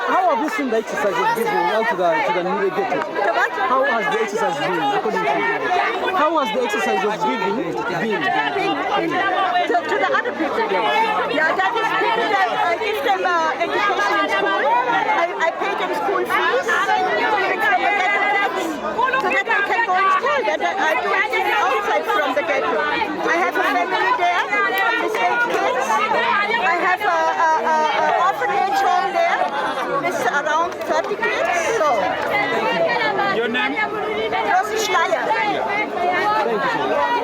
How have you seen the exercise of giving out to the newly ghetto? How has the exercise been, according to you? How has the exercise of giving been? To the other people, yeah, that is because I give them education in school. I pay them school fees so that they can go in school. That I do it outside from the ghetto. I have a family there with 8 kids. I have an orphanage home there with around 30 kids. So, Your name? Rosie Schleier. Thank you.